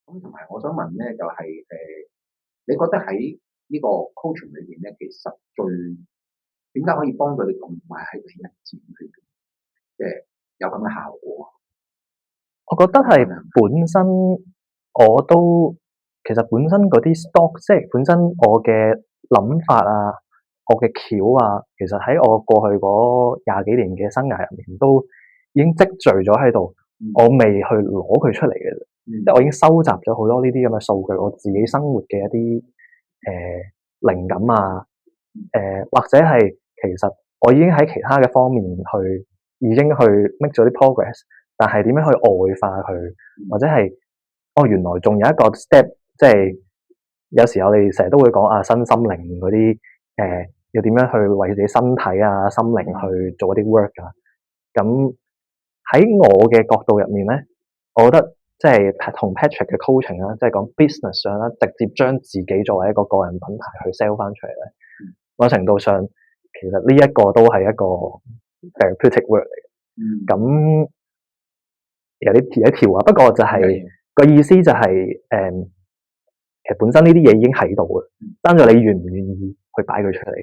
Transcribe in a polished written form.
咁同埋我想問咧，就係、你覺得喺呢個 coaching 裏邊咧，其實最點解可以幫到你咁快喺個日子裏邊，即係有咁嘅效果？我覺得係本身我都其實本身嗰啲 stock，即係本身我嘅諗法啊，我嘅橋啊，其實喺我過去嗰廿幾年嘅生涯入面都已經積聚咗喺度，我未去攞佢出嚟嘅，即係我已經收集咗好多呢啲咁嘅數據，我自己生活嘅一啲靈感啊，或者係其實我已經喺其他嘅方面已經去 make 咗啲 progress。但係點樣去外化佢，或者係原來仲有一個 step，即係有時我哋成日都會講身心靈嗰啲要點樣去為自己身體啊、心靈去做一啲 work 啊。咁喺我嘅角度入面咧，我覺得即係同 Patrick 嘅 coaching 啦，即係講 business 上啦，直接將自己作為一個個人品牌去 sell 翻出嚟咧，某程度上其實呢一個都係一個 therapeutic work 嚟嘅。咁有啲條啊，不過就係個意思就係其實本身呢啲嘢已經喺度嘅，爭在你願唔願意去擺佢出嚟。